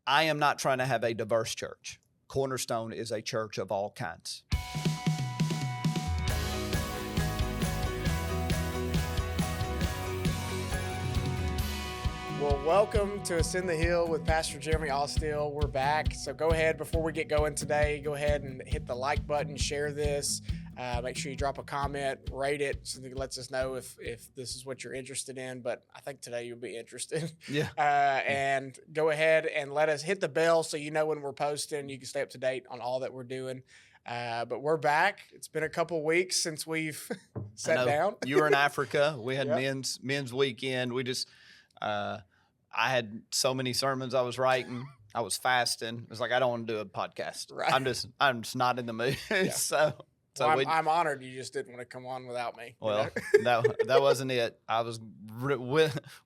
I am not trying to have a diverse church. Cornerstone is a church of all kinds. Well, welcome to Ascend the Hill with Pastor Jeremy Austill. We're back. So go ahead, before we get going today, go ahead and hit the like button, share this. Make sure you drop a comment, rate it, so that it lets us know if this is what you're interested in. But I think today you'll be interested. Yeah. And go ahead and let us hit the bell so you know when we're posting. You can stay up to date on all that we're doing. But we're back. It's been a couple weeks since we've sat down. You were in Africa. We had Yep. men's weekend. We just I had so many sermons I was writing. I was fasting. It was like, I don't want to do a podcast. Right. I'm just not in the mood. Yeah. So Well, I'm honored you just didn't want to come on without me. Well, that wasn't it. I was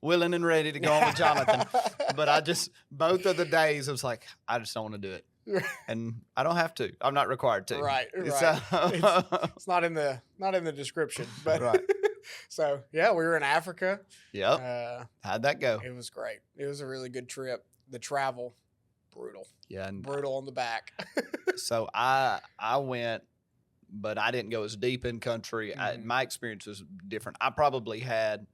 willing and ready to go on with Jonathan, but both of the days, I was like, I just don't want to do it, and I don't have to. I'm not required to. Right. So, It's not in the description, but Right. So yeah, we were in Africa. Yep. How'd that go? It was great. It was a really good trip. The travel, brutal. Yeah. And Brutal on the back. so I went, but I didn't go as deep in country. My experience was different. I probably had,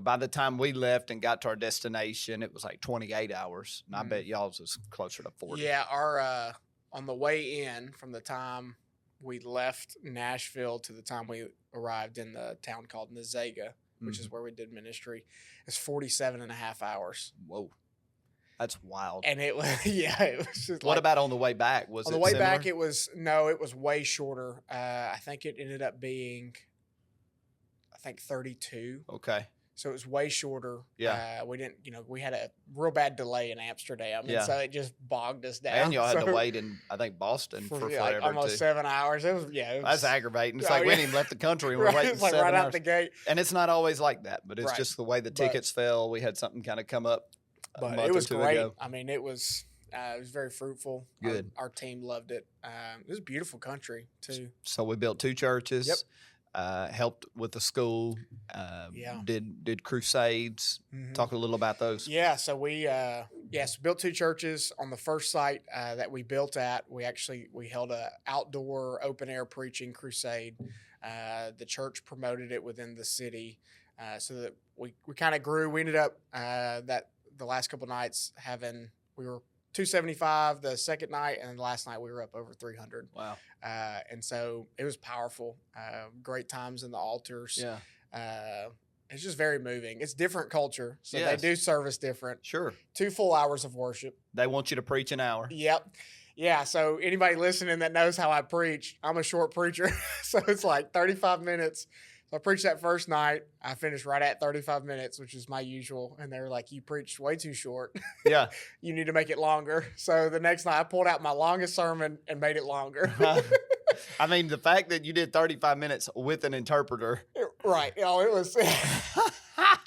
by the time we left and got to our destination, it was like 28 hours. And I bet y'all's was closer to 40. Yeah, our on the way in, from the time we left Nashville to the time we arrived in the town called Nzega, which is where we did ministry, it's 47 and a half hours. Whoa. That's wild. And it was, it was just What about on the way back? Was on it the way similar? back? It was way shorter. I think it ended up being, 32. Okay. So it was way shorter. Yeah. We didn't, we had a real bad delay in Amsterdam. Yeah. And so it just bogged us down. And y'all had to wait in, I think, Boston for forever, almost too. 7 hours. It was. That's aggravating. It's Oh, like we yeah. hadn't even left the country and we're Right, waiting it's like 7 right hours. out the gate. And it's not always like that, but it's Right. just the way the tickets fell. We had something kind of come up a But month it was or two great. ago. I mean, it was very fruitful. Good. Our team loved it. It was a beautiful country, too. So we built 2 churches. Yep. Helped with the school. Yeah. Did crusades. Mhm. Talk a little about those. Yeah, so we built 2 churches. On the first site that we built at, we held a outdoor open air preaching crusade. The church promoted it within the city, so that we kind of grew. We ended up that the last couple nights we were 275 the second night, and last night we were up over 300. Wow. And so it was powerful. Great times in the altars. Yeah. It's just very moving. It's different culture, so Yes. they do service different. Sure. 2 full hours of worship. They want you to preach an hour. Yep. Yeah, so anybody listening that knows how I preach, I'm a short preacher. So it's like 35 minutes. So I preached that first night. I finished right at 35 minutes, which is my usual. And they were like, you preached way too short. Yeah. You need to make it longer. So the next night I pulled out my longest sermon and made it longer. I mean, the fact that you did 35 minutes with an interpreter. Right. It was.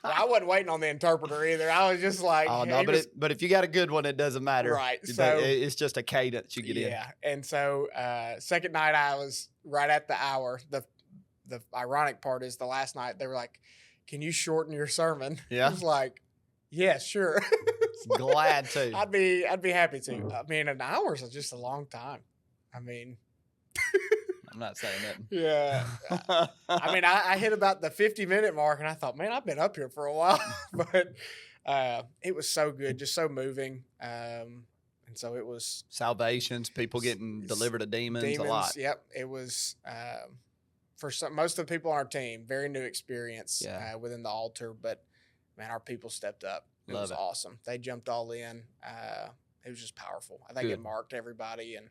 I wasn't waiting on the interpreter either. I was just like, Oh, no, but if you got a good one, it doesn't matter. Right, So so- it's just a cadence you get in. yeah. And so second night I was right at the hour. The ironic part is the last night they were like, can you shorten your sermon? Yeah. I was like, yeah, sure. Glad to. I'd be happy to. I mean, an hour is just a long time. I mean, I'm not saying that. yeah. I mean, I hit about the 50-minute mark, and I thought, man, I've been up here for a while. But it was so good, just so moving. And so it was Salvations, people getting delivered of demons, a lot. Yep, it was for most of the people on our team, very new experience within the altar. But man, our people stepped up. It was awesome. They jumped all in. It was just powerful. I think it marked everybody, and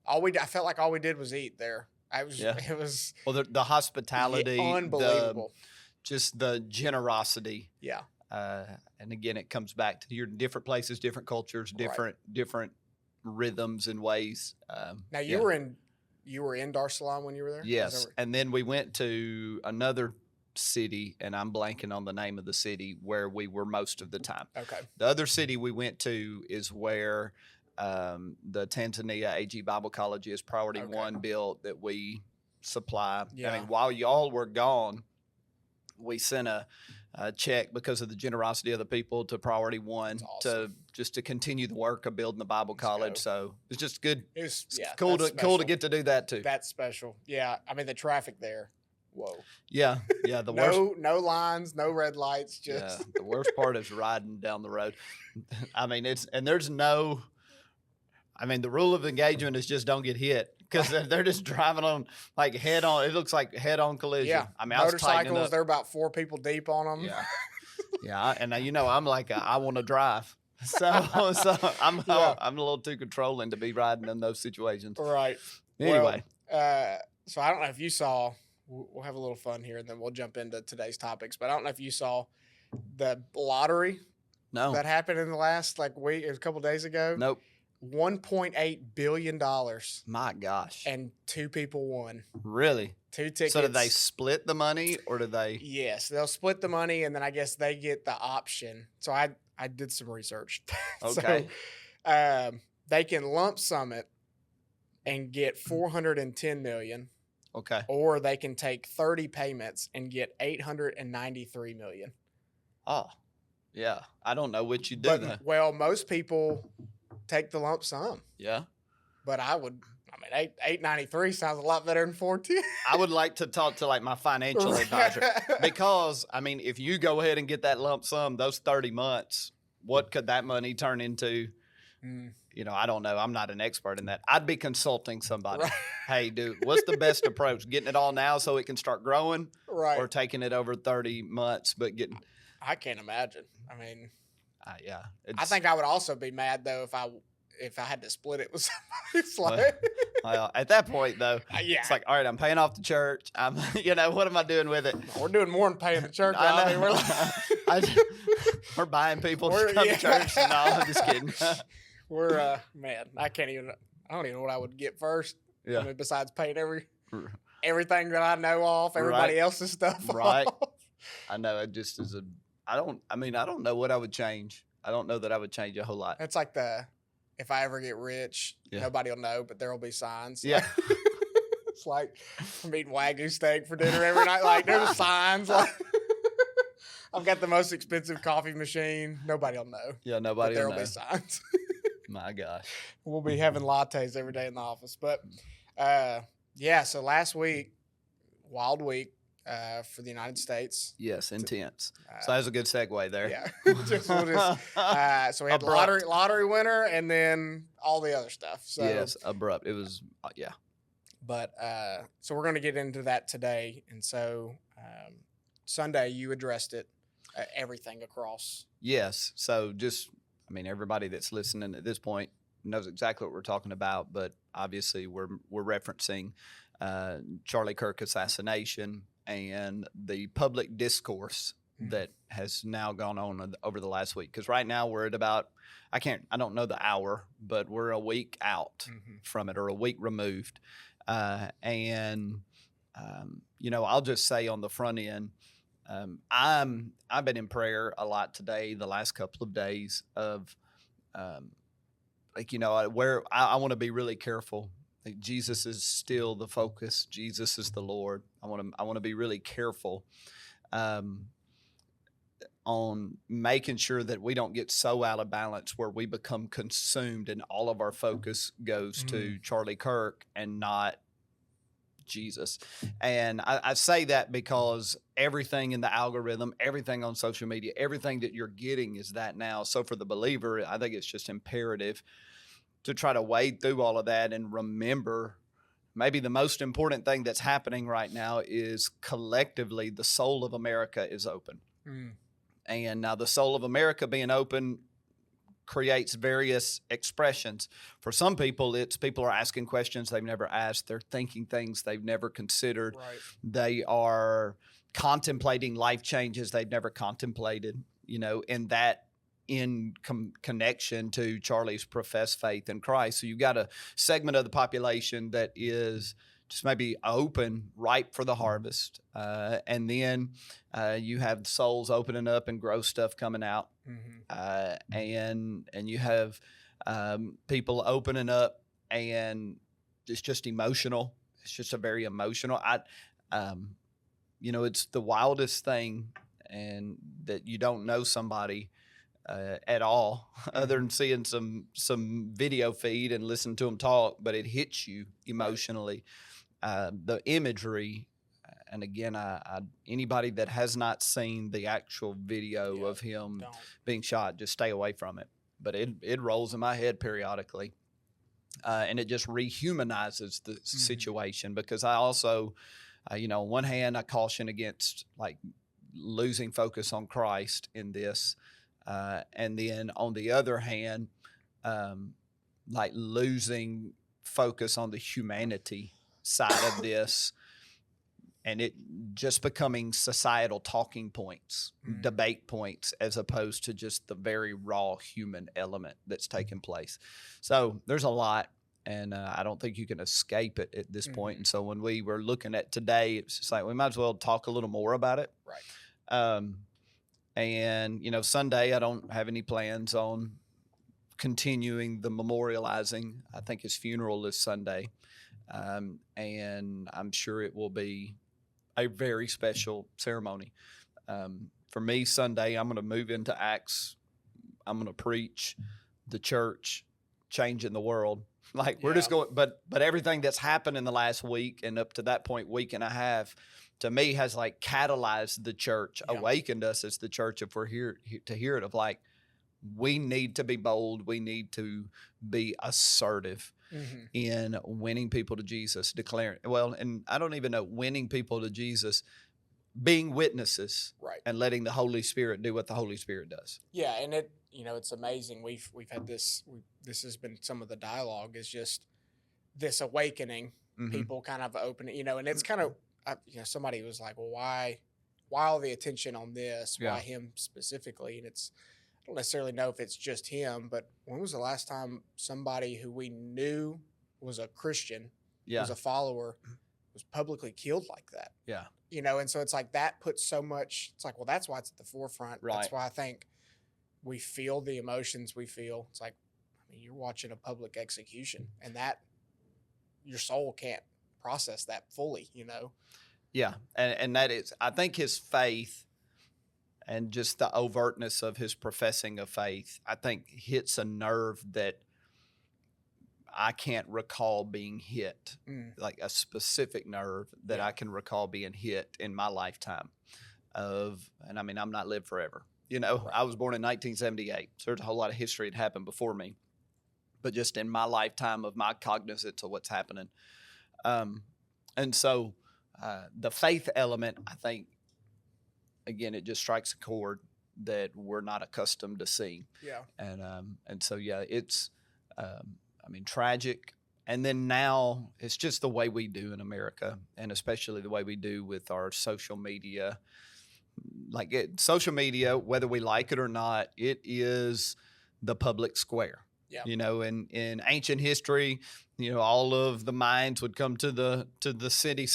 I felt like all we did was eat there. It was Well, the hospitality, unbelievable. Just the generosity. Yeah. And again, it comes back to your different places, different cultures, different rhythms and ways. Now you were in Dar es Salaam when you were there? Yes, and then we went to another city, and I'm blanking on the name of the city where we were most of the time. Okay. The other city we went to is where the Tanzania AG Bible College is Priority One built that we supply. Yeah. I mean, while y'all were gone, we sent check because of the generosity of the people to priority one awesome. to continue the work of building the Bible college. So it's just good. It's cool to get to do that too. That's special. Yeah. I mean, the traffic there. Whoa. Yeah. The worst. No lines, no red lights. Just the worst part is riding down the road. I mean, there's no. I mean, the rule of engagement is just don't get hit because they're just driving on like head on. It looks like head on collision. Yeah. I mean, motorcycles, they're about 4 people deep on them. Yeah. Yeah. And I'm like, I want to drive. So I'm a little too controlling to be riding in those situations. Right. Anyway. Well, so I don't know if you saw, we'll have a little fun here and then we'll jump into today's topics, but I don't know if you saw the lottery that happened in the last week, a couple days ago. Nope. $1.8 billion. My gosh. And 2 people won. Really? 2 tickets. So did they split the money or did they? Yes, they'll split the money and then I guess they get the option. So I did some research. Okay. So they can lump sum it and get $410 million. Okay. Or they can take 30 payments and get $893 million. Oh, yeah. I don't know what you do though. Well, most people take the lump sum. Yeah. But I mean, 893 sounds a lot better than 410. I would like to talk to my financial advisor because I mean, if you go ahead and get that lump sum, those 30 months, what could that money turn into? I don't know. I'm not an expert in that. I'd be consulting somebody. Right. Hey, dude, what's the best approach? Getting it all now so it can start growing, right? Or taking it over 30 months, but getting. I can't imagine. I mean, yeah. I think I would also be mad though if I had to split it with somebody. It's like, well, at that point though, it's like, all right, I'm paying off the church. I'm, what am I doing with it? We're doing more than paying the church. I mean, we're buying people to come to church. No, I'm just kidding. We're man, I don't even know what I would get first. Yeah. I mean, besides paying everything that I know off, everybody else's stuff. Right. Off. I know it just is I don't know what I would change. I don't know that I would change a whole lot. It's like if I ever get rich, nobody will know, but there will be signs. Yeah. It's like I'm eating Wagyu steak for dinner every night. Like there's signs. Like I've got the most expensive coffee machine. Nobody will know. Yeah, nobody will know. There will be signs. My gosh. We'll be having lattes every day in the office. But, so last week, wild week for the United States. Yes, intense. So that was a good segue there. Yeah. So we had lottery winner and then all the other stuff. So, yes, abrupt. It was, yeah. But so we're going to get into that today. And so Sunday, you addressed it, everything across. Yes. So everybody that's listening at this point knows exactly what we're talking about, but obviously we're referencing Charlie Kirk assassination and the public discourse that has now gone on over the last week. Because right now we're at about, I don't know the hour, but we're a week out from it or a week removed. I'll just say on the front end, I've been in prayer a lot today, the last couple of days of, where I want to be really careful. Like Jesus is still the focus. Jesus is the Lord. I want to be really careful, on making sure that we don't get so out of balance where we become consumed and all of our focus goes to Charlie Kirk and not Jesus. And I say that because everything in the algorithm, everything on social media, everything that you're getting is that now. So for the believer, I think it's just imperative to try to wade through all of that and remember maybe the most important thing that's happening right now is collectively the soul of America is open. And now the soul of America being open creates various expressions. For some people, people are asking questions they've never asked. They're thinking things they've never considered. Right. They are contemplating life changes they've never contemplated, and that in connection to Charlie's professed faith in Christ. So you've got a segment of the population that is just maybe open, ripe for the harvest. And then you have souls opening up and gross stuff coming out. And you have people opening up and it's just emotional. It's just a very emotional. It's the wildest thing. and that you don't know somebody at all, other than seeing some video feed and listen to them talk, but it hits you emotionally. The imagery, and again, I anybody that has not seen the actual video of him being shot, just stay away from it. But it rolls in my head periodically, and it just rehumanizes the situation, because I also, on one hand, I caution against like losing focus on Christ in this. And then on the other hand, like losing focus on the humanity side of this, and it just becoming societal talking points, debate points, as opposed to just the very raw human element that's taking place. So there's a lot, and I don't think you can escape it at this point. And so when we were looking at today, it's just like we might as well talk a little more about it. Right. And, Sunday, I don't have any plans on continuing the memorializing. I think his funeral is Sunday. And I'm sure it will be a very special ceremony. For me, Sunday, I'm going to move into Acts. I'm going to preach the church changing the world. Like we're just going, but everything that's happened in the last week and up to that point, week and a half, to me has like catalyzed the church, awakened us as the church. If we're here to hear it, of like, we need to be bold. We need to be assertive in winning people to Jesus, declaring, and I don't even know, winning people to Jesus, being witnesses, right, and letting the Holy Spirit do what the Holy Spirit does. Yeah. And it's amazing. We've had this, this has been some of the dialogue, is just this awakening, people kind of opening, and it's kind of, somebody was like, well, why all the attention on this? Why him specifically? And I don't necessarily know if it's just him, but when was the last time somebody who we knew was a Christian, was a follower, was publicly killed like that? Yeah. And so it's like that puts so much, it's like, well, that's why it's at the forefront. Right. That's why I think we feel the emotions we feel. It's like, you're watching a public execution, and that your soul can't process that fully, Yeah. And that is, I think his faith and just the overtness of his professing of faith, I think hits a nerve that I can't recall being hit, like a specific nerve that I can recall being hit in my lifetime and I mean, I'm not lived forever. I was born in 1978, so there's a whole lot of history that happened before me, but just in my lifetime of my cognizance of what's happening. And so the faith element, I think, again, it just strikes a chord that we're not accustomed to seeing. Yeah. And so, it's, tragic. And then now it's just the way we do in America, and especially the way we do with our social media. Like social media, whether we like it or not, it is the public square. Yeah. In ancient history, all of the minds would come to the city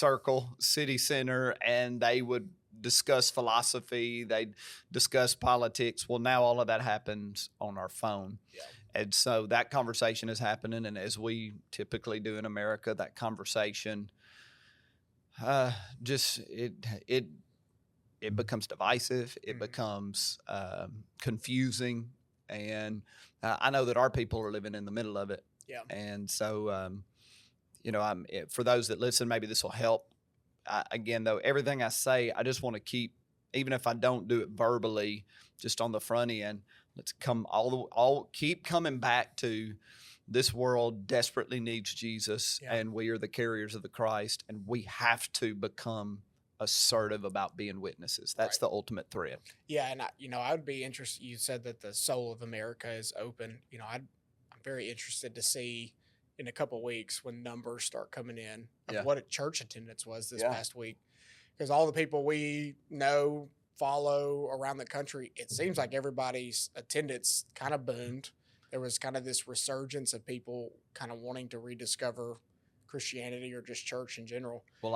center, and they would discuss philosophy, they'd discuss politics. Well, now all of that happens on our phone. Yeah. And so that conversation is happening, and as we typically do in America, that conversation it becomes divisive, it becomes confusing, and I know that our people are living in the middle of it. Yeah. And so, for those that listen, maybe this will help. Again, though, everything I say, I just want to keep, even if I don't do it verbally, just on the front end, let's keep coming back to this world desperately needs Jesus, and we are the carriers of the Christ, and we have to become assertive about being witnesses. That's the ultimate thread. Yeah, and I would be interested. You said that the soul of America is open. I'm very interested to see in a couple of weeks when numbers start coming in of what church attendance was this past week, because all the people we know, follow around the country, it seems like everybody's attendance kind of boomed. There was kind of this resurgence of people kind of wanting to rediscover Christianity or just church in general. Well,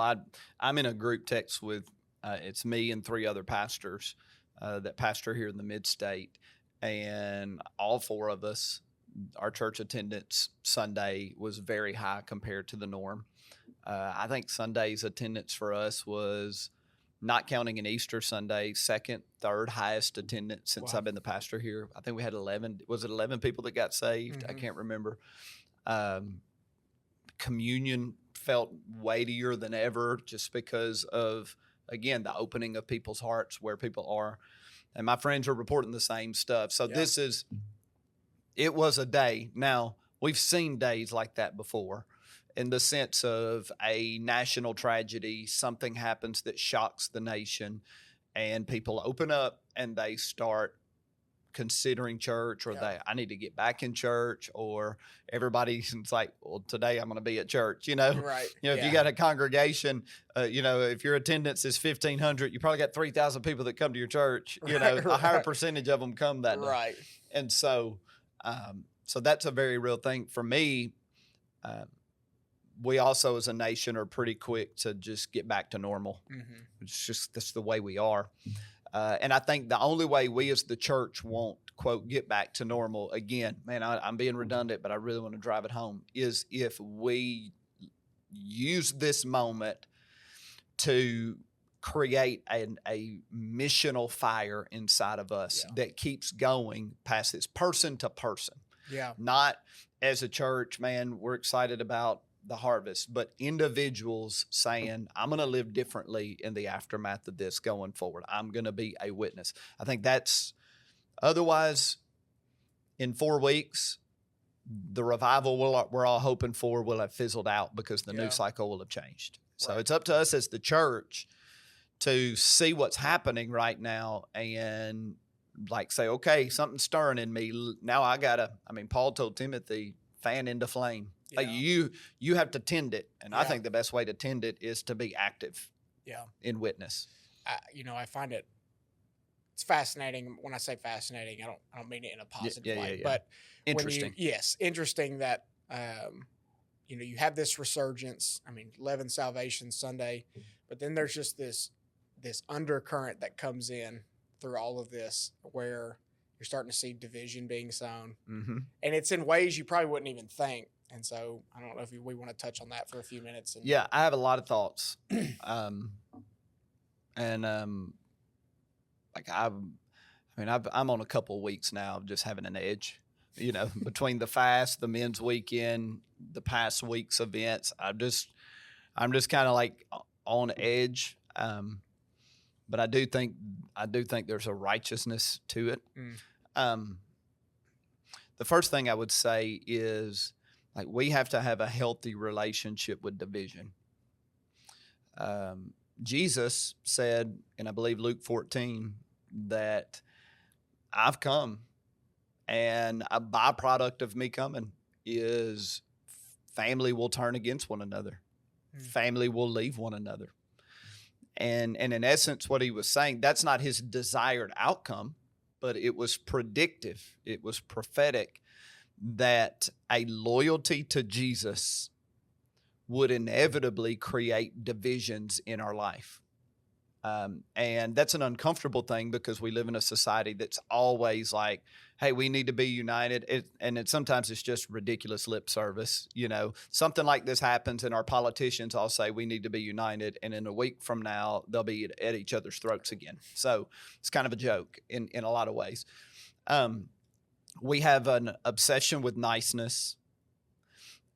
I'm in a group text with it's me and 3 other pastors that pastor here in the mid-state, and all 4 of us, our church attendance Sunday was very high compared to the norm. I think Sunday's attendance for us was not counting an Easter Sunday, second, third highest attendance since Wow. I've been the pastor here. I think we had 11. Was it 11 people that got saved? I can't remember. Communion felt weightier than ever just because of, again, the opening of people's hearts where people are. And my friends are reporting the same stuff. So it was a day. Now, we've seen days like that before in the sense of a national tragedy, something happens that shocks the nation, and people open up and they start considering church, or I need to get back in church, or everybody's like, well, today I'm going to be at church, Right. If you got a congregation, if your attendance is 1,500, you probably got 3,000 people that come to your church, a higher percentage of them come that day. Right. And so that's a very real thing for me. We also as a nation are pretty quick to just get back to normal. That's the way we are. And I think the only way we as the church won't, quote, get back to normal, again, man, I'm being redundant, but I really want to drive it home, is if we use this moment to create a missional fire inside of us that keeps going past this person to person. Yeah. Not as a church, man, we're excited about the harvest, but individuals saying, I'm going to live differently in the aftermath of this going forward. I'm going to be a witness. I think that's, otherwise, in 4 weeks, the revival we're all hoping for will have fizzled out because the news cycle will have changed. So it's up to us as the church to see what's happening right now and like say, okay, something's stirring in me. Now Paul told Timothy, fan into flame. Yeah. Like you have to tend it. And I think the best way to tend it is to be active in witness. I find it's fascinating. When I say fascinating, I don't mean it in a positive way, but interesting. Interesting that, you have this resurgence. 11 Salvation Sunday, but then there's just this undercurrent that comes in through all of this where you're starting to see division being sown. And it's in ways you probably wouldn't even think. And so I don't know if we want to touch on that for a few minutes. I have a lot of thoughts. I'm on a couple of weeks now of just having an edge, between the fast, the men's weekend, the past week's events. I'm just kind of like on edge. But I do think there's a righteousness to it. The first thing I would say is, like, we have to have a healthy relationship with division. Jesus said, and I believe Luke 14, that I've come, and a byproduct of me coming is family will turn against one another. Family will leave one another. And in essence, what he was saying, that's not his desired outcome, but it was predictive. It was prophetic that a loyalty to Jesus would inevitably create divisions in our life. And that's an uncomfortable thing because we live in a society that's always like, hey, we need to be united. Sometimes it's just ridiculous lip service. Something like this happens and our politicians all say we need to be united. And in a week from now, they'll be at each other's throats again. So it's kind of a joke in a lot of ways. We have an obsession with niceness.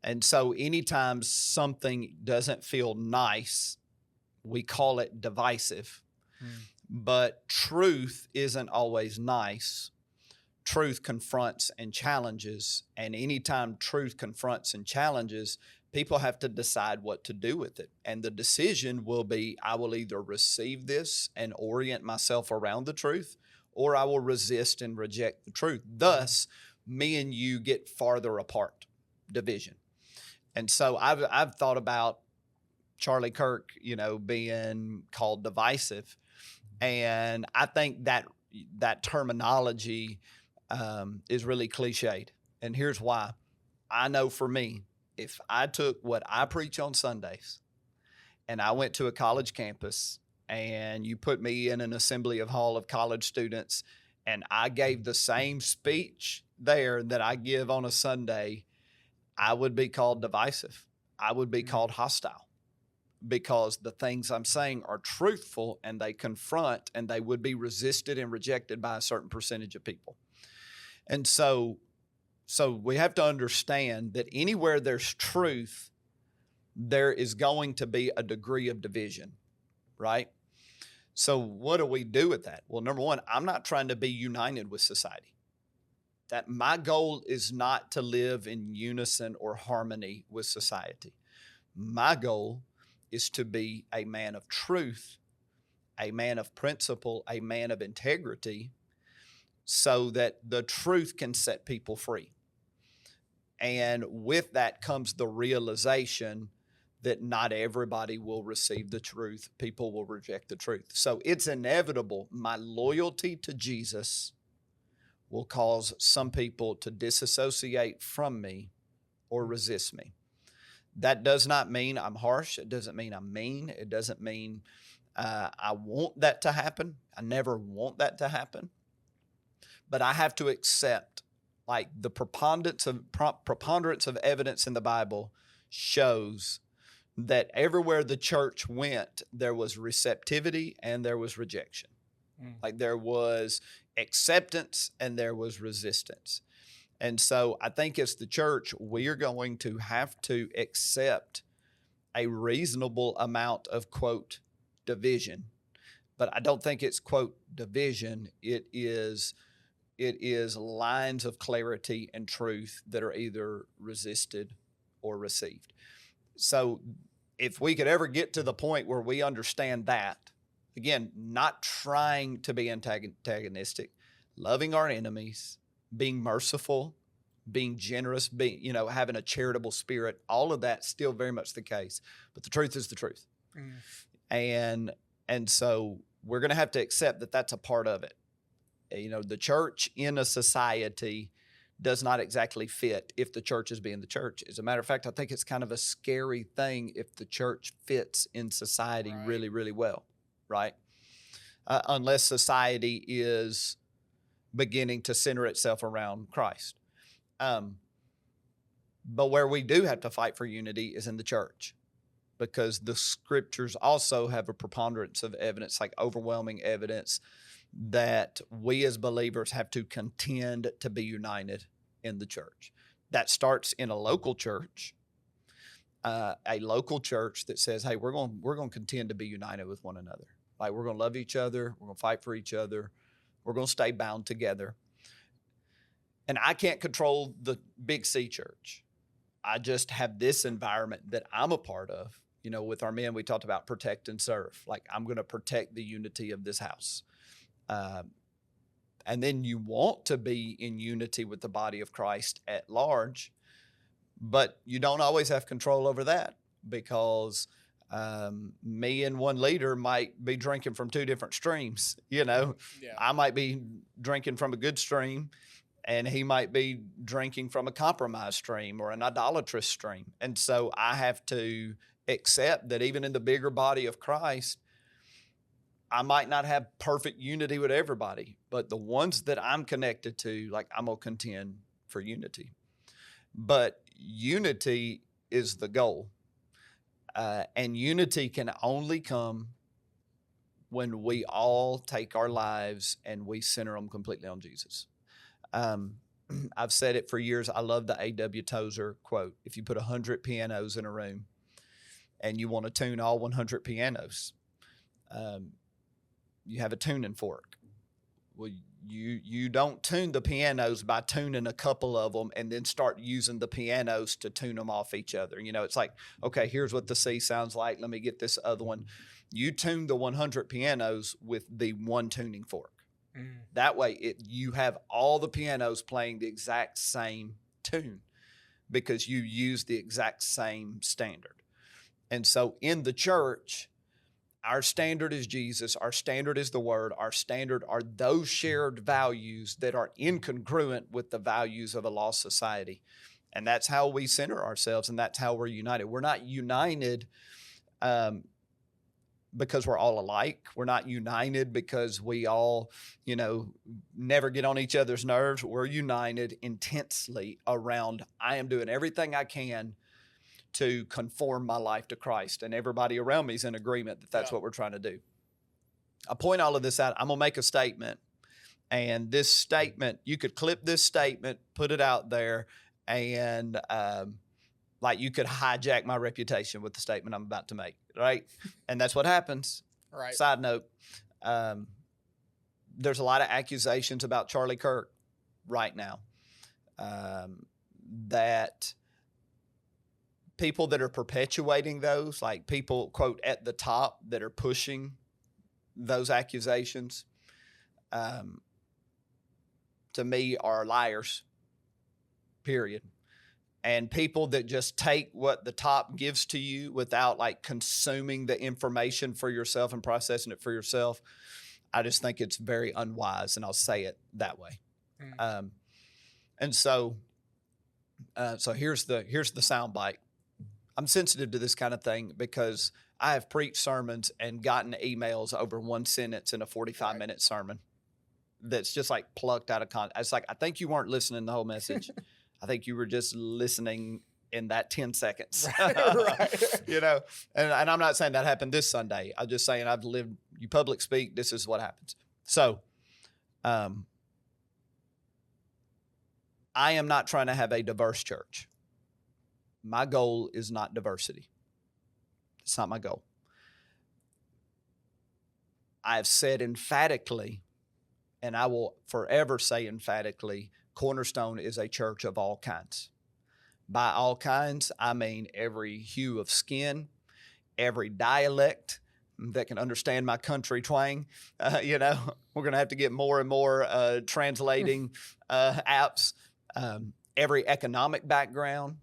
And so anytime something doesn't feel nice, we call it divisive. But truth isn't always nice. Truth confronts and challenges. And anytime truth confronts and challenges, people have to decide what to do with it. And the decision will be, I will either receive this and orient myself around the truth, or I will resist and reject the truth. Thus, me and you get farther apart, division. And so I've thought about Charlie Kirk, being called divisive. And I think that terminology is really cliched. And here's why. I know for me, if I took what I preach on Sundays and I went to a college campus and you put me in an assembly of hall of college students and I gave the same speech there that I give on a Sunday, I would be called divisive. I would be called hostile. because the things I'm saying are truthful and they confront, and they would be resisted and rejected by a certain percentage of people. And so we have to understand that anywhere there's truth, there is going to be a degree of division, right? So what do we do with that? Well, number one, I'm not trying to be united with society. That my goal is not to live in unison or harmony with society. My goal is to be a man of truth, a man of principle, a man of integrity, so that the truth can set people free. And with that comes the realization that not everybody will receive the truth. People will reject the truth. So it's inevitable. My loyalty to Jesus will cause some people to disassociate from me or resist me. That does not mean I'm harsh. It doesn't mean I'm mean. It doesn't mean I want that to happen. I never want that to happen. But I have to accept, like, the preponderance of evidence in the Bible shows that everywhere the church went, there was receptivity and there was rejection. Like, there was acceptance and there was resistance. And so I think as the church, we are going to have to accept a reasonable amount of, quote, division. But I don't think it's, quote, division. It is lines of clarity and truth that are either resisted or received. So if we could ever get to the point where we understand that, again, not trying to be antagonistic, loving our enemies, being merciful, being generous, having a charitable spirit, all of that's still very much the case. But the truth is the truth. And so we're going to have to accept that that's a part of it. The church in a society does not exactly fit if the church is being the church. As a matter of fact, I think it's kind of a scary thing if the church fits in society really, really well, right? Unless society is beginning to center itself around Christ. But where we do have to fight for unity is in the church, because the scriptures also have a preponderance of evidence, like overwhelming evidence, that we as believers have to contend to be united in the church. That starts in a local church that says, hey, we're going to contend to be united with one another. Like, we're going to love each other. We're going to fight for each other. We're going to stay bound together. And I can't control the Big C church. I just have this environment that I'm a part of. With our men, we talked about protect and serve. Like, I'm going to protect the unity of this house. And then you want to be in unity with the body of Christ at large, but you don't always have control over that, because me and one leader might be drinking from two different streams. I might be drinking from a good stream, and he might be drinking from a compromised stream or an idolatrous stream. And so I have to accept that even in the bigger body of Christ, I might not have perfect unity with everybody, but the ones that I'm connected to, like, I'm going to contend for unity. But unity is the goal. And unity can only come when we all take our lives and we center them completely on Jesus. I've said it for years. I love the A.W. Tozer quote. If you put 100 pianos in a room and you want to tune all 100 pianos, you have a tuning fork. Well, you don't tune the pianos by tuning a couple of them and then start using the pianos to tune them off each other. It's like, okay, here's what the C sounds like. Let me get this other one. You tune the 100 pianos with the one tuning fork. That way you have all the pianos playing the exact same tune, because you use the exact same standard. And so in the church, our standard is Jesus. Our standard is the Word. Our standard are those shared values that are incongruent with the values of a lost society. And that's how we center ourselves, and that's how we're united. We're not united because we're all alike. We're not united because we all, never get on each other's nerves. We're united intensely around, I am doing everything I can to conform my life to Christ. And everybody around me is in agreement that that's what we're trying to do. I point all of this out. I'm going to make a statement. And this statement, you could clip this statement, put it out there, and like you could hijack my reputation with the statement I'm about to make, right? And that's what happens. Right. Side note, there's a lot of accusations about Charlie Kirk right now that people that are perpetuating those, like people, quote, at the top that are pushing those accusations, to me are liars, period. And people that just take what the top gives to you without like consuming the information for yourself and processing it for yourself, I just think it's very unwise, and I'll say it that way. And so here's the sound bite. I'm sensitive to this kind of thing because I have preached sermons and gotten emails over one sentence in a 45-minute sermon that's just like plucked out of context. It's like, I think you weren't listening to the whole message. I think you were just listening in that 10 seconds. Right. You know, and I'm not saying that happened this Sunday. I'm just saying I've lived, you public speak, this is what happens. So I am not trying to have a diverse church. My goal is not diversity. It's not my goal. I have said emphatically, and I will forever say emphatically, Cornerstone is a church of all kinds. By all kinds, I mean every hue of skin, every dialect that can understand my country twang. You know, we're going to have to get more and more translating apps. Every economic background.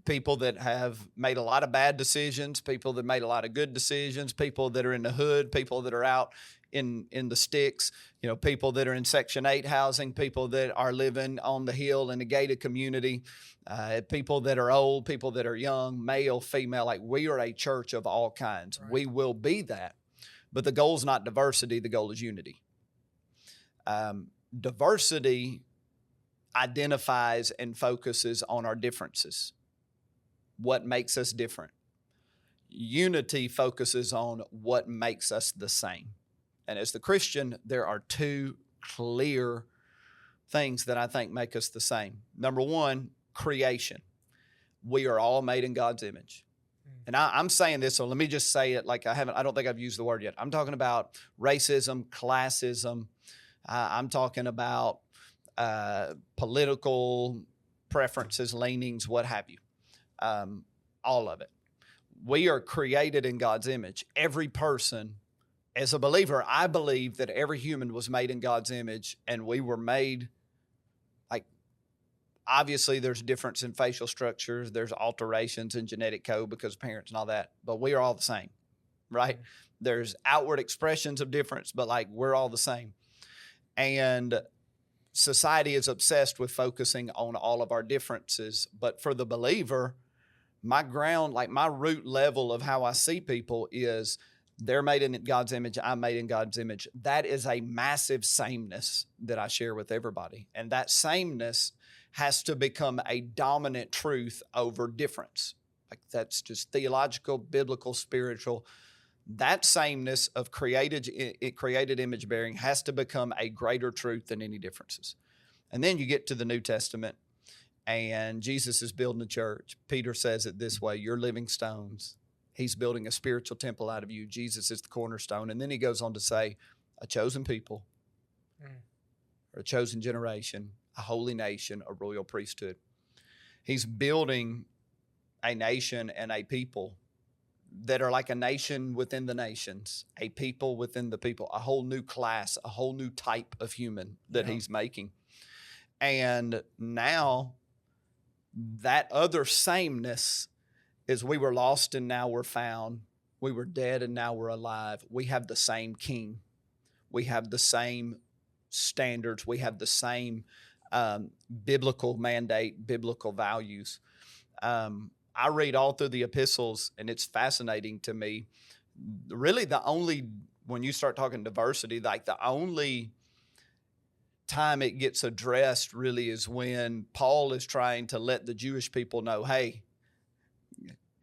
People that have made a lot of bad decisions, people that made a lot of good decisions, people that are in the hood, people that are out in the sticks, you know, people that are in Section 8 housing, people that are living on the hill in a gated community, people that are old, people that are young, male, female. Like, we are a church of all kinds. Right. We will be that. But the goal is not diversity. The goal is unity. Diversity identifies and focuses on our differences, what makes us different. Unity focuses on what makes us the same. And as the Christian, there are two clear things that I think make us the same. Number one, creation. We are all made in God's image. And I'm saying this, so let me just say it like I don't think I've used the word yet. I'm talking about racism, classism. I'm talking about political preferences, leanings, what have you. All of it. We are created in God's image. Every person, as a believer, I believe that every human was made in God's image, and we were made, like, obviously there's difference in facial structures, there's alterations in genetic code because of parents and all that, but we are all the same, right? Mm-hmm. There's outward expressions of difference, but like we're all the same. And society is obsessed with focusing on all of our differences. But for the believer, my root level of how I see people is they're made in God's image, I'm made in God's image. That is a massive sameness that I share with everybody. And that sameness has to become a dominant truth over difference. Like, that's just theological, biblical, spiritual. That sameness of created image bearing has to become a greater truth than any differences. And then you get to the New Testament, and Jesus is building a church. Peter says it this way: you're living stones. He's building a spiritual temple out of you. Jesus is the cornerstone. And then he goes on to say, a chosen people, or a chosen generation, a holy nation, a royal priesthood. He's building a nation and a people that are like a nation within the nations, a people within the people, a whole new class, a whole new type of human that he's making. And now that other sameness is, we were lost and now we're found. We were dead and now we're alive. We have the same king. We have the same standards. We have the same biblical mandate, biblical values. I read all through the epistles, and it's fascinating to me. Really, when you start talking diversity, like the only time it gets addressed really is when Paul is trying to let the Jewish people know, hey,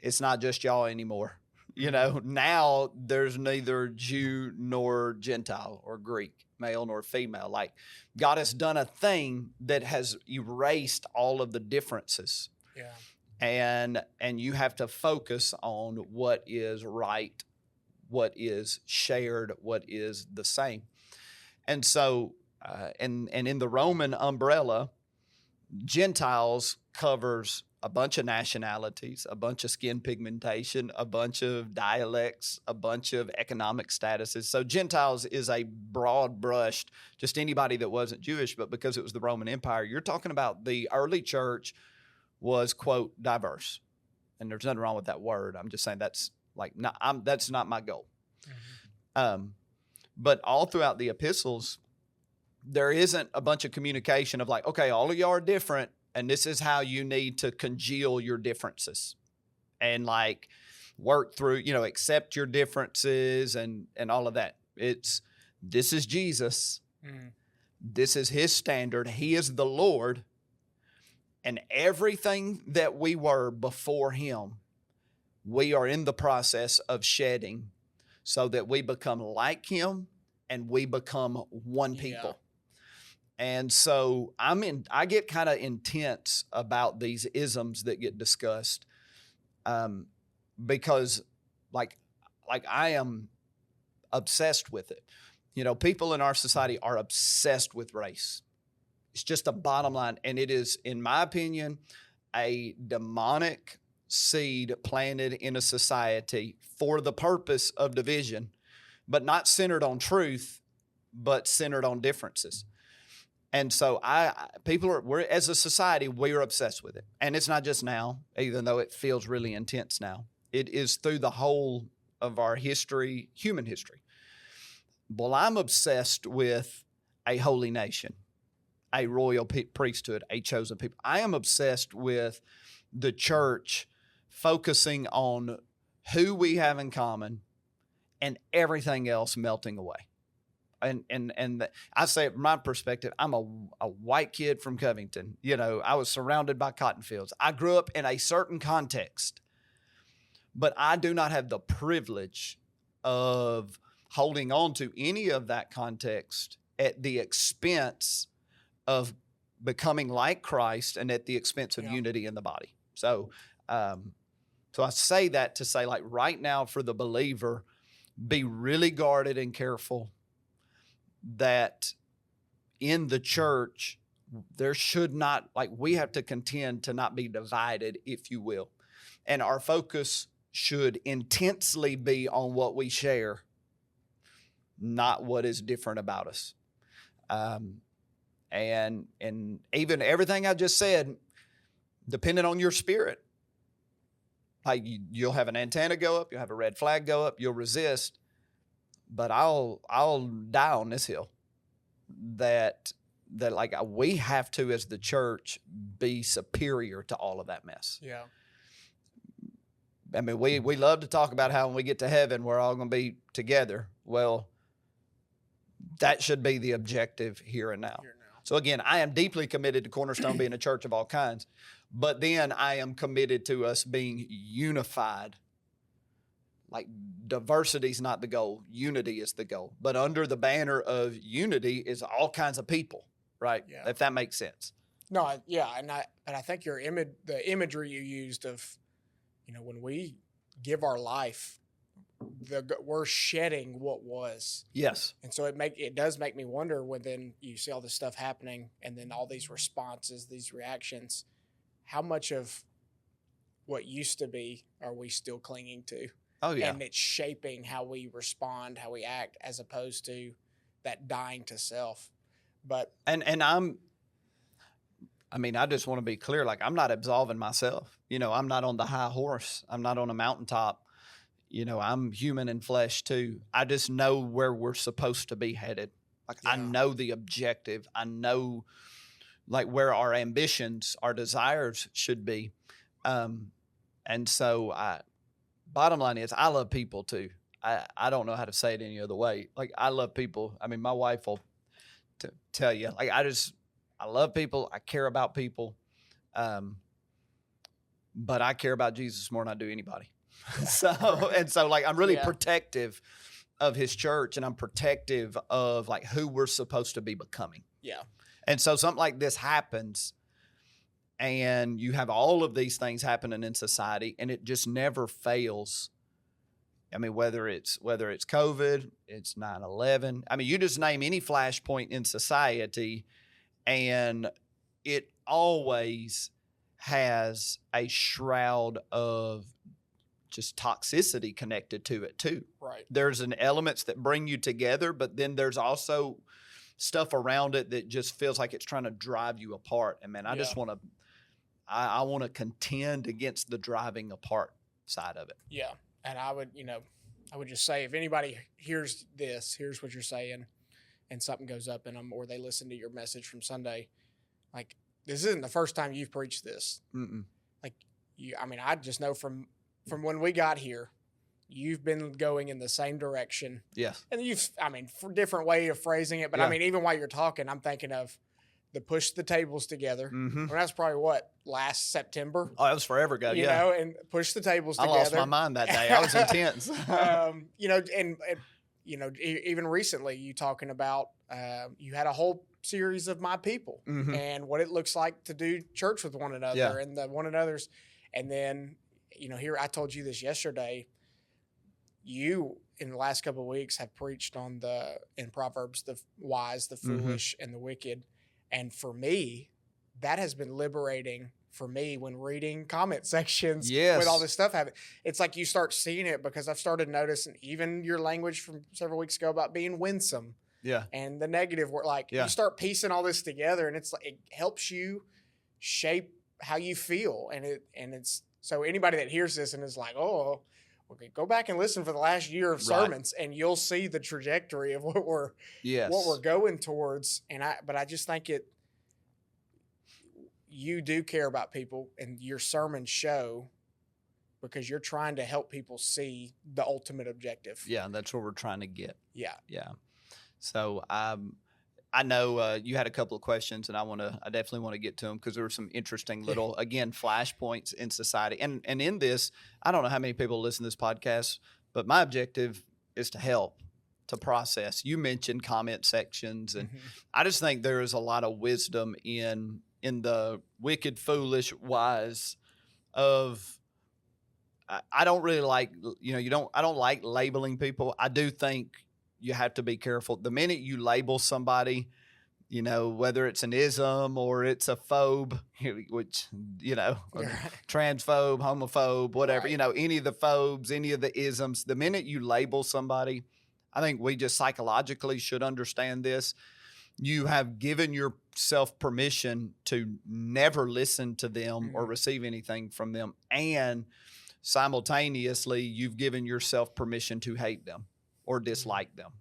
it's not just y'all anymore. You know, now there's neither Jew nor Gentile or Greek, male nor female. Like, God has done a thing that has erased all of the differences. Yeah. And you have to focus on what is right, what is shared, what is the same. And so, and in the Roman umbrella, Gentiles covers a bunch of nationalities, a bunch of skin pigmentation, a bunch of dialects, a bunch of economic statuses. So Gentiles is a broad brushed, just anybody that wasn't Jewish, but because it was the Roman Empire, you're talking about the early church was, quote, diverse. And there's nothing wrong with that word. I'm just saying that's that's not my goal. Mm-hmm. But all throughout the epistles, there isn't a bunch of communication of like, okay, all of y'all are different, and this is how you need to congeal your differences and like work through, accept your differences and all of that. This is Jesus. Mm. This is his standard. He is the Lord. And everything that we were before him, we are in the process of shedding so that we become like him and we become one people. Yeah. And so I get kind of intense about these isms that get discussed, because like I am obsessed with it. People in our society are obsessed with race. It's just a bottom line. And it is, in my opinion, a demonic seed planted in a society for the purpose of division, but not centered on truth, but centered on differences. And so we're as a society, we are obsessed with it. And it's not just now, even though it feels really intense now. It is through the whole of our history, human history. Well, I'm obsessed with a holy nation, a royal priesthood, a chosen people. I am obsessed with the church focusing on who we have in common and everything else melting away. And I say, from my perspective, I'm a white kid from Covington. I was surrounded by cotton fields. I grew up in a certain context, but I do not have the privilege of holding on to any of that context at the expense of becoming like Christ and at the expense of unity in the body. So I say that to say, like, right now for the believer, be really guarded and careful that in the church, there should not, we have to contend to not be divided, if you will. And our focus should intensely be on what we share, not what is different about us. And even everything I just said, depending on your spirit, like you'll have an antenna go up, you'll have a red flag go up, you'll resist. But I'll die on this hill that like we have to, as the church, be superior to all of that mess. Yeah. I mean, we love to talk about how when we get to heaven, we're all going to be together. Well, that should be the objective here and now. So again, I am deeply committed to Cornerstone being a church of all kinds, but then I am committed to us being unified. Like, diversity is not the goal. Unity is the goal. But under the banner of unity is all kinds of people, right? Yeah. If that makes sense. No, yeah. And I think the imagery you used of, when we give our life, we're shedding what was. Yes. And so it does make me wonder when then you see all this stuff happening and then all these responses, these reactions, how much of what used to be are we still clinging to? Oh, yeah. And it's shaping how we respond, how we act, as opposed to that dying to self. But I just want to be clear. Like, I'm not absolving myself. I'm not on the high horse. I'm not on a mountaintop. I'm human in flesh too. I just know where we're supposed to be headed. Like, yeah. I know the objective. I know like where our ambitions, our desires should be. And so bottom line is, I love people too. I don't know how to say it any other way. Like, I love people. I mean, my wife will tell you, like, I love people. I care about people. but I care about Jesus more than I do anybody. So like I'm really protective of his church, and I'm protective of like who we're supposed to be becoming. Yeah. And so something like this happens, and you have all of these things happening in society, and it just never fails. I mean, whether it's COVID, it's 9/11. I mean, you just name any flashpoint in society, and it always has a shroud of just toxicity connected to it too. Right. There's an elements that bring you together, but then there's also stuff around it that just feels like it's trying to drive you apart. And man, I just want to, I want to contend against the driving apart side of it. Yeah. And I would just say, if anybody hears what you're saying, and something goes up in them, or they listen to your message from Sunday, like, this isn't the first time you've preached this. Mm-mm. Like, I just know from when we got here, you've been going in the same direction. Yes. And for different way of phrasing it, but even while you're talking, I'm thinking of the push the tables together. Mm-hmm. Well, that's probably last September. Oh, that was forever ago. You know, and push the tables together. I lost my mind that day. I was intense. Even recently, you talking about you had a whole series of My People, and what it looks like to do church with one another, and the one another's, and then here I told you this yesterday. You in the last couple of weeks have preached on in Proverbs the wise, the foolish, and the wicked, and for me, that has been liberating. For me, when reading comment sections with all this stuff happening, it's like you start seeing it, because I've started noticing even your language from several weeks ago about being winsome, and the negative word. Like you start piecing all this together, and it's like it helps you shape how you feel, and it's so anybody that hears this and is like, oh, okay, go back and listen for the last year of sermons, and you'll see the trajectory of what we're going towards. But I just think you do care about people, and your sermons show, because you're trying to help people see the ultimate objective. Yeah, that's what we're trying to get. Yeah. So I know you had a couple of questions, and I definitely want to get to them, because there were some interesting little, again, flashpoints in society. And in this, I don't know how many people listen to this podcast, but my objective is to help, to process. You mentioned comment sections, and I just think there is a lot of wisdom in the wicked, foolish, wise of, I don't really like, I don't like labeling people. I do think you have to be careful. The minute you label somebody, whether it's an ism or it's a phobe, which, transphobe, homophobe, whatever, any of the phobes, any of the isms, the minute you label somebody, I think we just psychologically should understand this. You have given yourself permission to never listen to them or receive anything from them. And simultaneously, you've given yourself permission to hate them or dislike them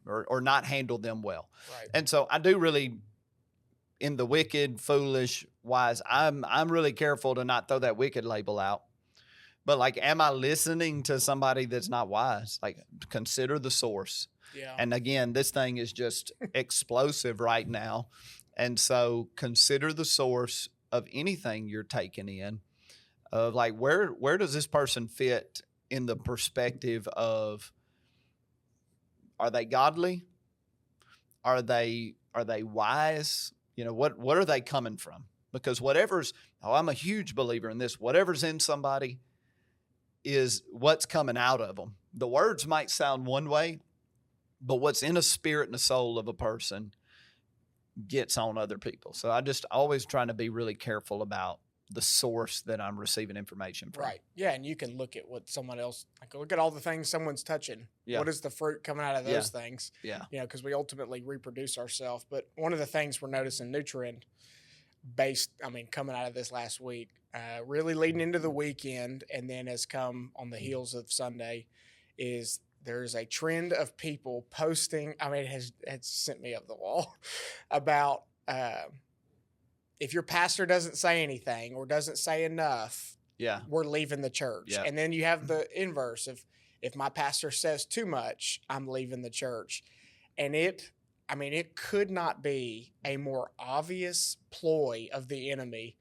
or not handle them well. Right. And so I do really, in the wicked, foolish, wise, I'm really careful to not throw that wicked label out. But like, am I listening to somebody that's not wise? Like, consider the source. Yeah. And again, this thing is just explosive right now. And so consider the source of anything you're taking in, of like, where does this person fit in the perspective of, are they godly? Are they wise? What are they coming from? Because I'm a huge believer in this, whatever's in somebody is what's coming out of them. The words might sound one way, but what's in a spirit and a soul of a person gets on other people. So I just always trying to be really careful about the source that I'm receiving information from. Right. Yeah. And you can look at what someone else, like, look at all the things someone's touching. Yeah. What is the fruit coming out of those things? Yeah. Because we ultimately reproduce ourselves. But one of the things we're noticing, new trend coming out of this last week, really leading into the weekend, and then has come on the heels of Sunday, is there's a trend of people posting. It's sent me up the wall about if your pastor doesn't say anything or doesn't say enough, we're leaving the church. Yeah. And then you have the inverse of, if my pastor says too much, I'm leaving the church. And it could not be a more obvious ploy of the enemy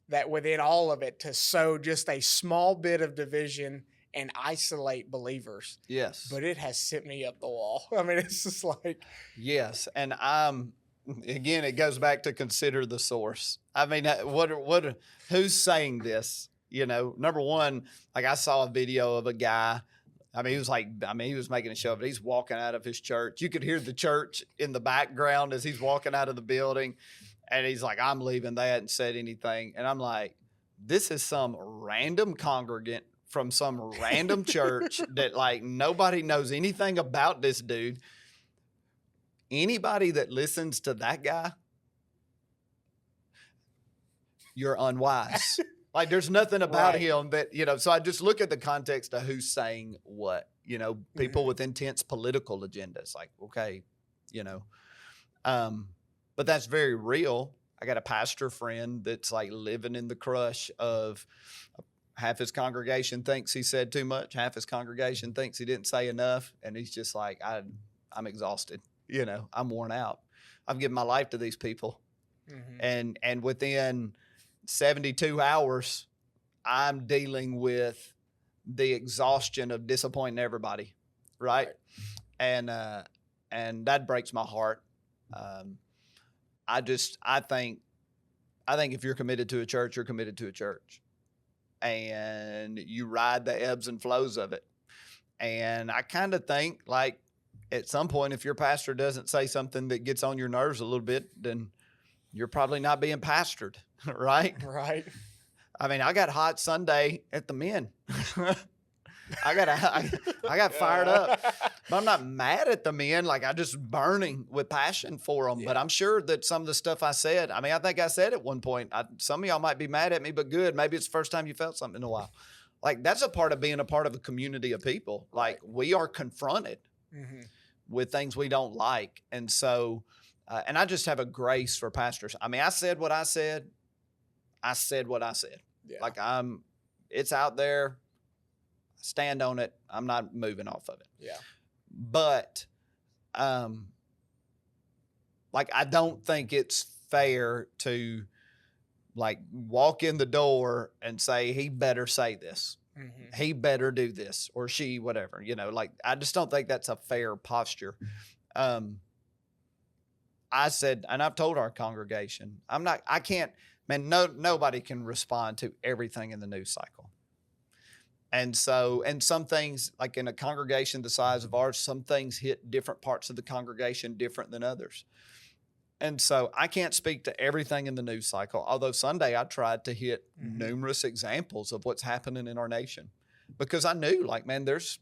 that within all of it to sow just a small bit of division and isolate believers. Yes. But it has sent me up the wall. I mean, it's just like. Yes. And again, it goes back to consider the source. I mean, who's saying this? Number one, like I saw a video of a guy. He was making a show of it. He's walking out of his church. You could hear the church in the background as he's walking out of the building. And he's like, I'm leaving. They hadn't said anything. And I'm like, this is some random congregant from some random church that like nobody knows anything about this dude. Anybody that listens to that guy, you're unwise. Like there's nothing about him that, so I just look at the context of who's saying what, people with intense political agendas. Like, okay, but that's very real. I got a pastor friend that's like living in the crush of half his congregation thinks he said too much. Half his congregation thinks he didn't say enough. And he's just like, I'm exhausted. I'm worn out. I've given my life to these people. Mm-hmm. And within 72 hours, I'm dealing with the exhaustion of disappointing everybody. Right. And that breaks my heart. I think if you're committed to a church, you're committed to a church, and you ride the ebbs and flows of it. And I kind of think like at some point, if your pastor doesn't say something that gets on your nerves a little bit, then you're probably not being pastored. Right. Right. I got hot Sunday at the men. I got fired up, but I'm not mad at the men. Like I just burning with passion for them. Yeah. But I'm sure that some of the stuff I said, I think I said at one point, some of y'all might be mad at me, but good. Maybe it's the first time you felt something in a while. Like that's a part of being a part of a community of people. Like we are confronted with things we don't like. And so, and I just have a grace for pastors. I said what I said. I said what I said. Yeah. Like it's out there. Stand on it. I'm not moving off of it. Yeah. But, I don't think it's fair to like walk in the door and say, he better say this. Mm-hmm. He better do this or she, whatever, I just don't think that's a fair posture. I said, and I've told our congregation, nobody can respond to everything in the news cycle. And so, and some things, like in a congregation the size of ours, some things hit different parts of the congregation different than others. And so I can't speak to everything in the news cycle, although Sunday I tried to hit numerous examples of what's happening in our nation because I knew there's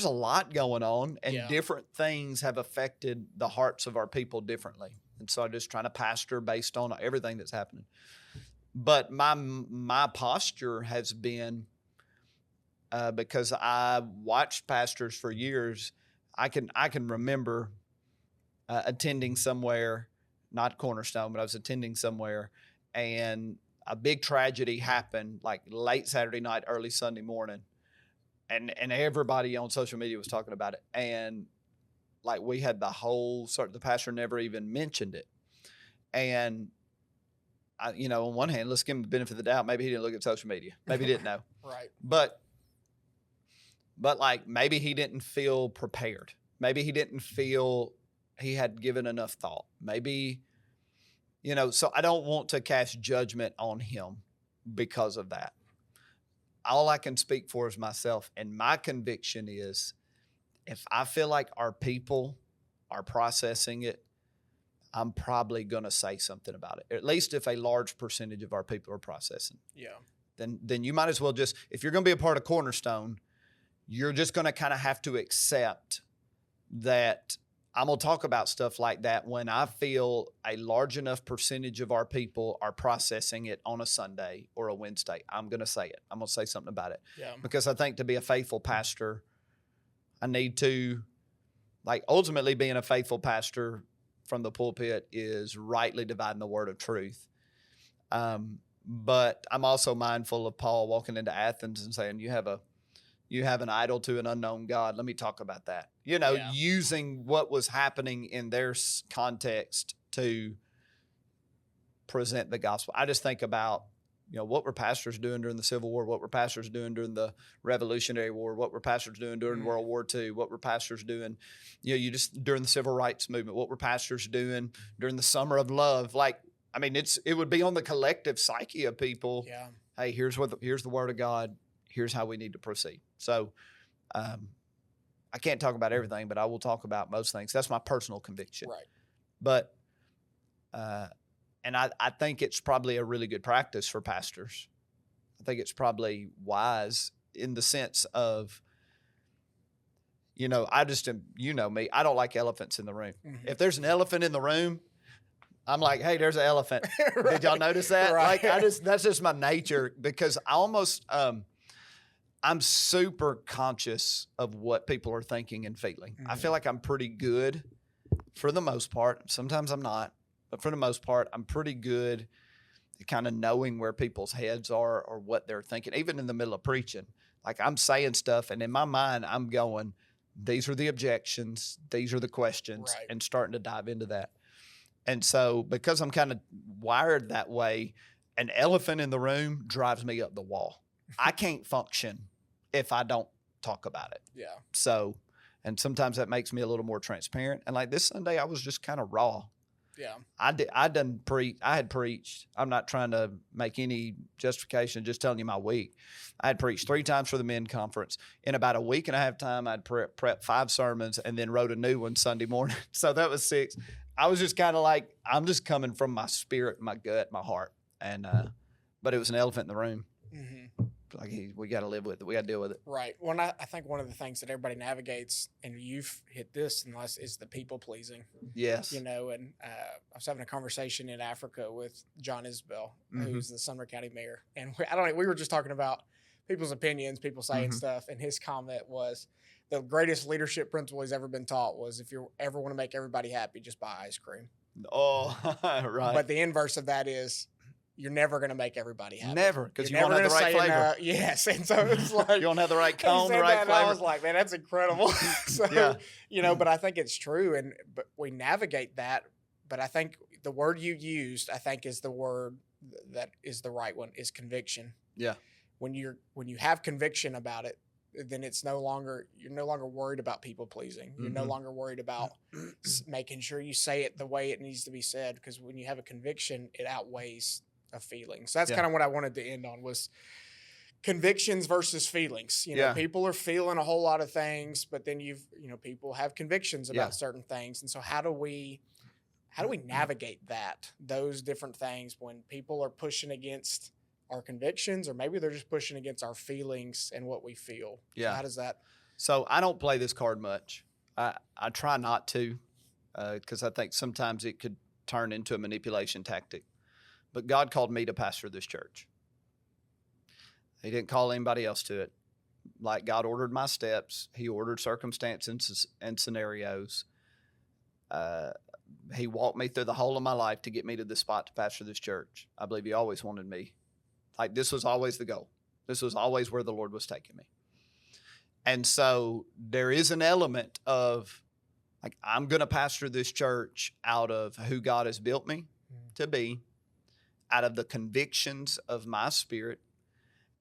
a lot going on and different things have affected the hearts of our people differently. And so I'm just trying to pastor based on everything that's happening. But my posture has been, because I watched pastors for years, I can remember attending somewhere, not Cornerstone, but I was attending somewhere, and a big tragedy happened like late Saturday night, early Sunday morning, and everybody on social media was talking about it, and like we had the pastor never even mentioned it, and on one hand, let's give him the benefit of the doubt. Maybe he didn't look at social media. Maybe he didn't know. Right. But like maybe he didn't feel prepared. Maybe he didn't feel he had given enough thought. Maybe, so I don't want to cast judgment on him because of that. All I can speak for is myself. And my conviction is if I feel like our people are processing it, I'm probably going to say something about it. At least if a large percentage of our people are processing. Yeah. Then you might as well just, if you're going to be a part of Cornerstone, you're just going to kind of have to accept that I'm going to talk about stuff like that when I feel a large enough percentage of our people are processing it on a Sunday or a Wednesday. I'm going to say it. I'm going to say something about it. Yeah. Because I think to be a faithful pastor, I need to, ultimately being a faithful pastor from the pulpit is rightly dividing the word of truth. But I'm also mindful of Paul walking into Athens and saying, you have an idol to an unknown God. Let me talk about that. Using what was happening in their context to present the gospel. I just think about what were pastors doing during the Civil War? What were pastors doing during the Revolutionary War? What were pastors doing during World War II? What were pastors doing, during the Civil Rights Movement? What were pastors doing during the Summer of Love? It would be on the collective psyche of people. Yeah. Hey, here's the Word of God. Here's how we need to proceed. So, I can't talk about everything, but I will talk about most things. That's my personal conviction. Right. But, and I think it's probably a really good practice for pastors. I think it's probably wise in the sense of, I just am, me, I don't like elephants in the room. Mm-hmm. If there's an elephant in the room, I'm like, hey, there's an elephant. Right. Did y'all notice that? Right. That's just my nature, because I almost, I'm super conscious of what people are thinking and feeling. Mm-hmm. I feel like I'm pretty good for the most part. Sometimes I'm not, but for the most part, I'm pretty good at kind of knowing where people's heads are or what they're thinking, even in the middle of preaching. Like, I'm saying stuff, and in my mind, I'm going, these are the objections, these are the questions, right. and starting to dive into that. And so, because I'm kind of wired that way, an elephant in the room drives me up the wall. I can't function if I don't talk about it. Yeah. So, and sometimes that makes me a little more transparent. And like this Sunday, I was just kind of raw. Yeah. I had preached. I'm not trying to make any justification, just telling you my week. I had preached 3 times for the men conference. In about a week and a half time, I'd prepped 5 sermons and then wrote a new one Sunday morning. So that was 6. I was just kind of like, I'm just coming from my spirit, my gut, my heart. And, but it was an elephant in the room. Mm-hmm. Like, we got to live with it. We got to deal with it. Right. Well, I think one of the things that everybody navigates, and you've hit this, is the people pleasing. Yes. And I was having a conversation in Africa with John Isbell, Mm-hmm. who's the Sumner County mayor, and we were just talking about people's opinions, people saying Mm-hmm. stuff, and his comment was the greatest leadership principle he's ever been taught was, if you ever want to make everybody happy, just buy ice cream. Oh, right. But the inverse of that is, you're never going to make everybody happy. Never, because you You're won't have the right flavor. Yes, and so it's like you don't have the right cone, the right flavor. I was like, man, that's incredible. So, Yeah. but I think it's true, but we navigate that. But I think the word you used, I think, is the word that is the right one, is conviction. Yeah. When you have conviction about it, then you're no longer worried about people pleasing. You're no longer worried about making sure you say it the way it needs to be said, because when you have a conviction, it outweighs a feeling. So that's kind of what I wanted to end on, was convictions versus feelings. People are feeling a whole lot of things, but then people have convictions about certain things. And so how do we navigate those different things when people are pushing against our convictions, or maybe they're just pushing against our feelings and what we feel? Yeah. So how does that? So I don't play this card much. I try not to, because I think sometimes it could turn into a manipulation tactic. But God called me to pastor this church. He didn't call anybody else to it. Like, God ordered my steps. He ordered circumstances and scenarios. He walked me through the whole of my life to get me to this spot to pastor this church. I believe he always wanted me. Like, this was always the goal. This was always where the Lord was taking me. And so there is an element of, like, I'm going to pastor this church out of who God has built me to be, out of the convictions of my spirit,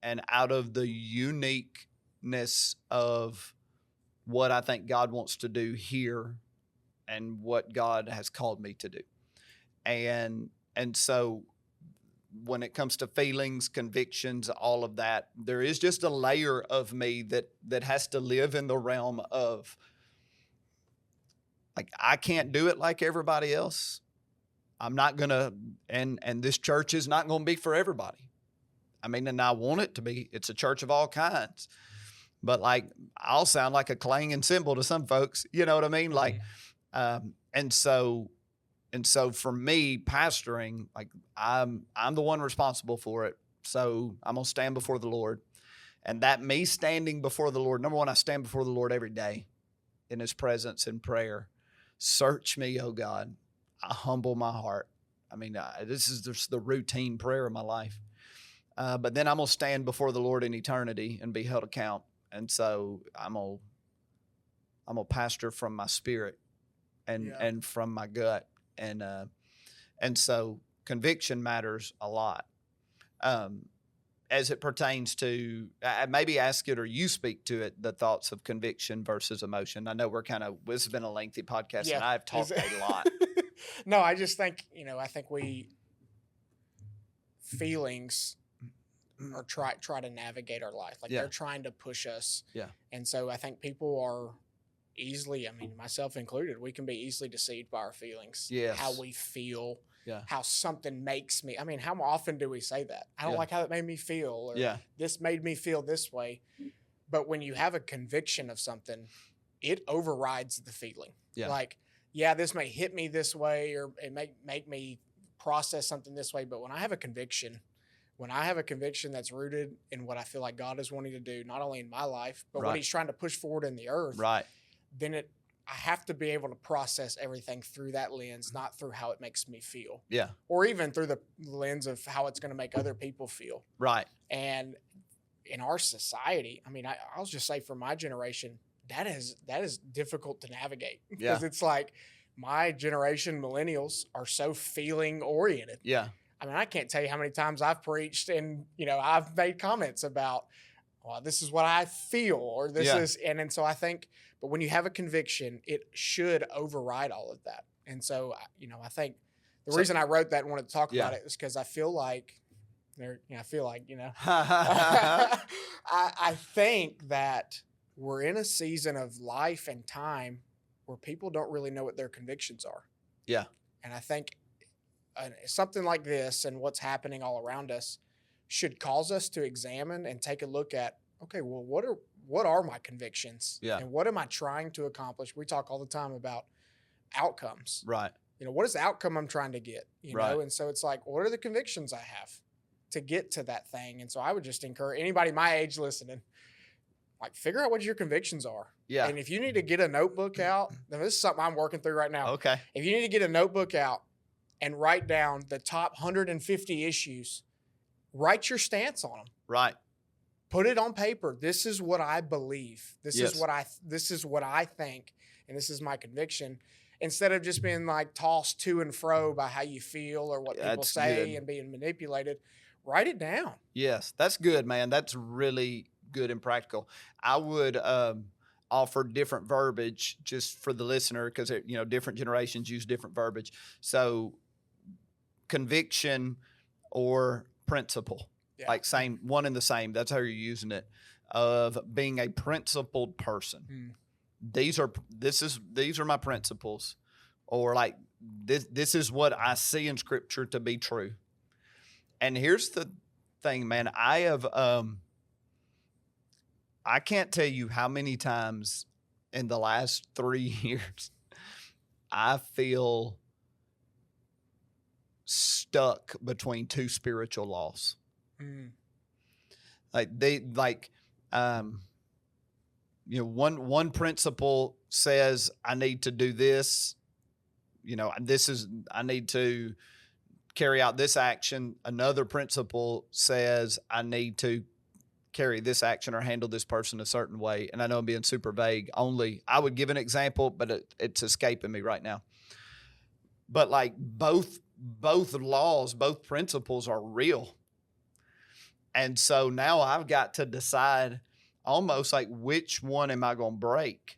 and out of the uniqueness of what I think God wants to do here and what God has called me to do. And so when it comes to feelings, convictions, all of that, there is just a layer of me that has to live in the realm of, like, I can't do it like everybody else. I'm not going to, and this church is not going to be for everybody. I mean, and I want it to be. It's a church of all kinds. But, like, I'll sound like a clanging cymbal to some folks. You know what I mean? Like, and so for me, pastoring, like, I'm the one responsible for it. So I'm going to stand before the Lord. And that me standing before the Lord, number one, I stand before the Lord every day in his presence in prayer. Search me, oh God. I humble my heart. I mean, this is just the routine prayer of my life. But then I'm going to stand before the Lord in eternity and be held account. And so I'm going to pastor from my spirit and from my gut. And so conviction matters a lot. as it pertains to, maybe ask it or you speak to it, the thoughts of conviction versus emotion. I know this has been a lengthy podcast and I've talked a lot. No, I just think, I think feelings or try to navigate our life. Like they're trying to push us. Yeah. And so I think people are easily, myself included, we can be easily deceived by our feelings. Yes. How we feel. Yeah. How something makes me. How often do we say that? I don't like how it made me feel, or this made me feel this way. But when you have a conviction of something, it overrides the feeling. Yeah. Like, this may hit me this way, or it may make me process something this way. But when I have a conviction that's rooted in what I feel like God is wanting to do, not only in my life, but what he's trying to push forward in the earth, then I have to be able to process everything through that lens, not through how it makes me feel. Yeah. Or even through the lens of how it's going to make other people feel. Right. And in our society, I'll just say for my generation, that is difficult to navigate. Because it's like my generation, millennials, are so feeling oriented. Yeah. I can't tell you how many times I've preached and, I've made comments about, well, this is what I feel, or this is, and so I think, but when you have a conviction, it should override all of that. And so, I think the reason I wrote that and wanted to talk about it is because I feel like, I think that we're in a season of life and time where people don't really know what their convictions are. Yeah. And I think something like this and what's happening all around us should cause us to examine and take a look at, okay, well, what are my convictions? Yeah. And what am I trying to accomplish? We talk all the time about outcomes. Right. What is the outcome I'm trying to get? Right. And so it's like, what are the convictions I have to get to that thing? And so I would just encourage anybody my age listening, like, figure out what your convictions are. Yeah. And if you need to get a notebook out, then this is something I'm working through right now. Okay. If you need to get a notebook out and write down the top 150 issues, write your stance on them. Right. Put it on paper. This is what I believe. This Yes. is what I think, and this is my conviction. Instead of just being like tossed to and fro by how you feel or what people That's say good. and being manipulated, write it down. Yes, that's good, man. That's really good and practical. I would offer different verbiage just for the listener because different generations use different verbiage. So conviction or principle, like same one and the same. That's how you're using it. Of being a principled person. These are my principles, or like this is what I see in Scripture to be true. And here's the thing, man. I can't tell you how many times in the last 3 years I feel stuck between two spiritual laws. One principle says I need to do this. I need to carry out this action. Another principle says I need to carry this action or handle this person a certain way. And I know I'm being super vague. Only I would give an example, but it's escaping me right now. But like both laws, both principles are real. And so now I've got to decide almost like which one am I going to break?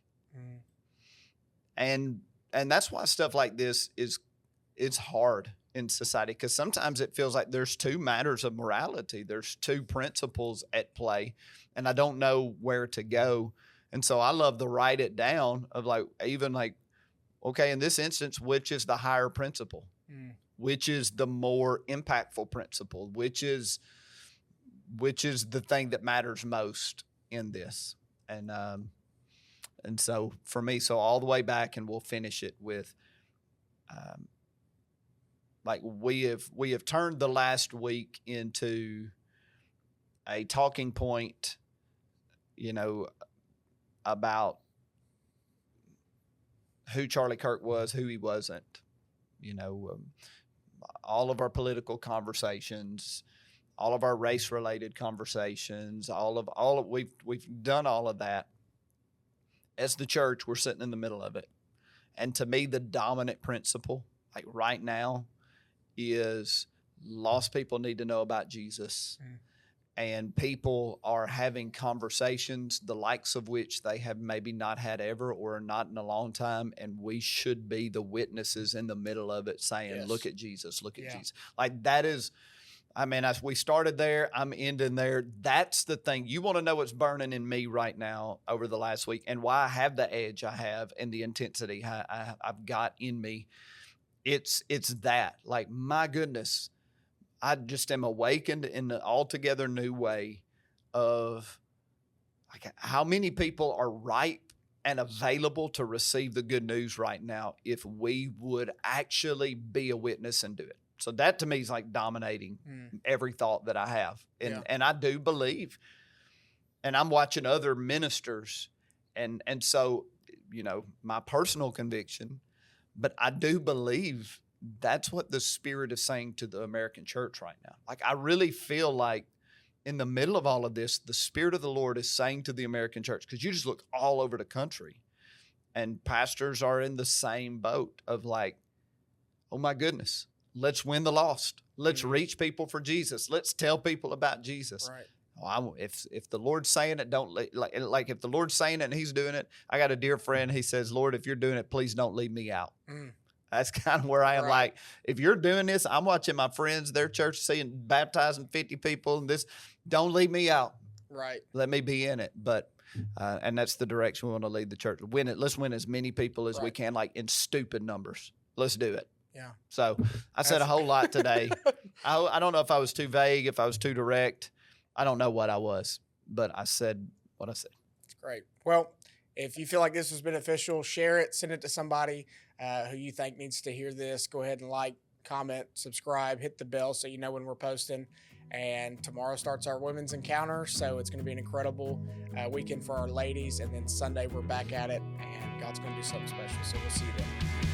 And that's why stuff like this it's hard in society, because sometimes it feels like there's two matters of morality. There's two principles at play, and I don't know where to go. And so I love to write it down of okay, in this instance, which is the higher principle? Which is the more impactful principle? Which is the thing that matters most in this? And so for me, all the way back, and we'll finish it with, we have turned the last week into a talking point, about who Charlie Kirk was, who he wasn't, all of our political conversations, all of our race-related conversations, we've done all of that. As the church, we're sitting in the middle of it. And to me, the dominant principle, like right now, is lost people need to know about Jesus. And people are having conversations, the likes of which they have maybe not had ever or not in a long time. And we should be the witnesses in the middle of it saying, Yes. look at Jesus, look at Jesus. Like that is, I mean, as we started there, I'm ending there. That's the thing. You want to know what's burning in me right now over the last week and why I have the edge I have and the intensity I've got in me. It's that. Like, my goodness, I just am awakened in an altogether new way of like how many people are ripe and available to receive the good news right now if we would actually be a witness and do it. So that to me is like dominating every thought that I have. And I do believe, and I'm watching other ministers and so, you know, my personal conviction, but I do believe that's what the Spirit is saying to the American church right now. Like, I really feel like in the middle of all of this, the Spirit of the Lord is saying to the American church, because you just look all over the country and pastors are in the same boat of like, oh my goodness, let's win the lost. Let's reach people for Jesus. Let's tell people about Jesus. Right. Oh, if the Lord's saying it, don't like if the Lord's saying it and he's doing it. I got a dear friend. He says, Lord, if you're doing it, please don't leave me out. That's kind of where I am. Right. Like, if you're doing this, I'm watching my friends, their church, seeing baptizing 50 people and this, don't leave me out. Right. Let me be in it. But, and that's the direction we want to lead the church. Win it. Let's win as many people as we can, like in stupid numbers. Let's do it. Yeah. So I said a whole lot today. I don't know if I was too vague, if I was too direct. I don't know what I was, but I said what I said. That's great. Well, if you feel like this was beneficial, share it, send it to somebody who you think needs to hear this. Go ahead and like, comment, subscribe, hit the bell so you know when we're posting. And tomorrow starts our women's encounter, so it's going to be an incredible weekend for our ladies. And then Sunday we're back at it, and God's going to do something special. So we'll see you then.